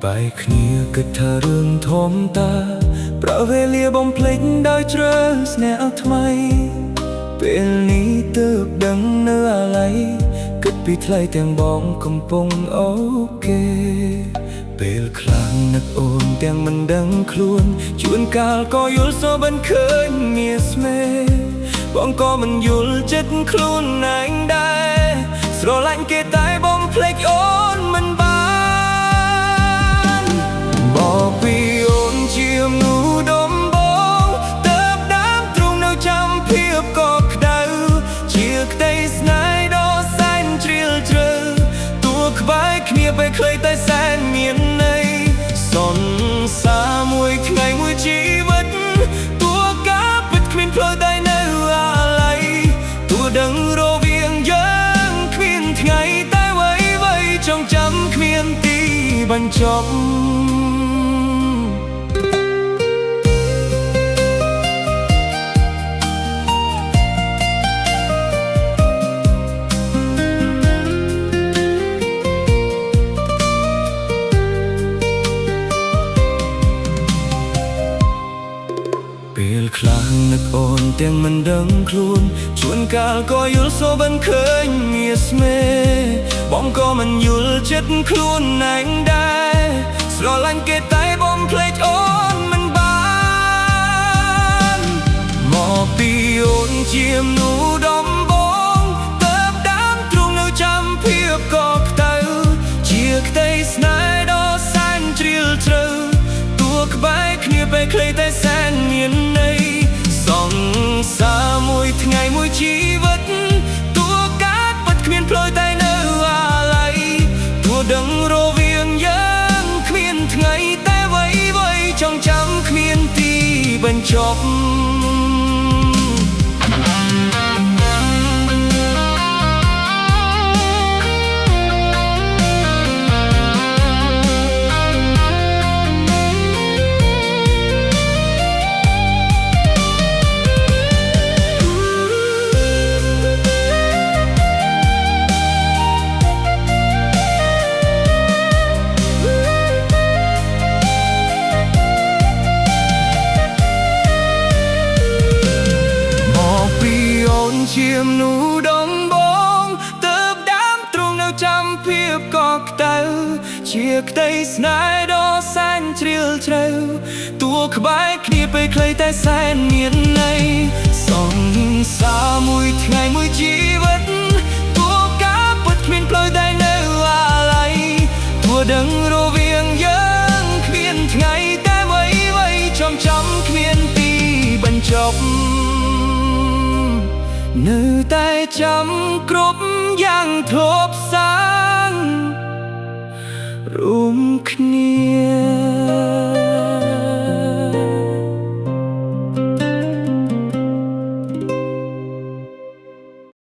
បែកគ្នាគិតថារឿងធំតាប្រវេលាបំភ្លេចដោយជ្រើស្នេហ៍ថ្មីពេលនេះទើបដឹងនៅអាឡ័យគិតពីថ្លៃទាំងបងកំពុងអូខេពេលខ្លាំងនឹកអូនទាំងមិនដឹងខ្លួនជួនកាលក៏យល់សបិនឃើញមានស្មេបងក៏មិនយល់ចិត្តខ្លួនឯងដែរស្រឡាញ់គេតែបំភ្លេចអូនមិនបានบอกពីអូនជាមនុស្សដំបងតើបដើមទ្រង់នៅចាំភាពក៏ក្តៅជាក្តីស្នេហ៍ដ៏សែនជ្រាលជ្រៅតួក្បែរគ្នាពេលខ្លីតែសែនមានន័យសន្សារមួយថ្ងៃមួយជីវិតតួការពិតគ្មានផ្លូវតែនៅអាឡ័យតួដឹងរវាងយើងគ្មានថ្ងៃតែអ្វីចងចាំគ្មានទីបញ្ចប់ពេលខ្លាំងនឹកអូនទាំងមិនដឹងខ្លួនជួនកាលក៏យល់សបិនឃើញមានស្មេបងក៏មិនយល់ចិត្តខ្លួនឯងដែរស្រឡាញ់គេតែបំភ្លេចអូនមិនបានមកពីអូនជាមនុស្សដំបងតើបដើមទ្រង់នៅចាំភាពក៏ក្តៅជាក្តីស្នេហ៍ដ៏សែនជ្រាលជ្រៅតួក្បែរគ្នាពេលខ្លីតែសែនមានន័យសង្សារមួយថ្ងៃមួយជីវិតតួការពិតគ្មានផ្លូវតែនៅអាឡ័យតួដឹងរវាងយើងគ្មានថ្ងៃតែអ្វីចងចាំគ្មានទីបញ្ចប់ជាមនុស្សដំបងតើបដើមទ្រង់នៅចាំភាពក៏ក្តៅជាក្តីស្នេហ៍ដ៏សែនជ្រាលជ្រៅតួក្បែរគ្នាពេលខ្លីតែសែនមានន័យសង្សារមួយថ្ងៃមួយជីវិតតួការពិតគ្មានផ្លូវតែនៅអាឡ័យតួដឹងរវាងយើងគ្មានថ្ងៃតែអ្វីចងចាំគ្មានទីបញ្ចប់នៅតែចាំគ្រប់យ៉ាងធប់សាងរួមគ្នា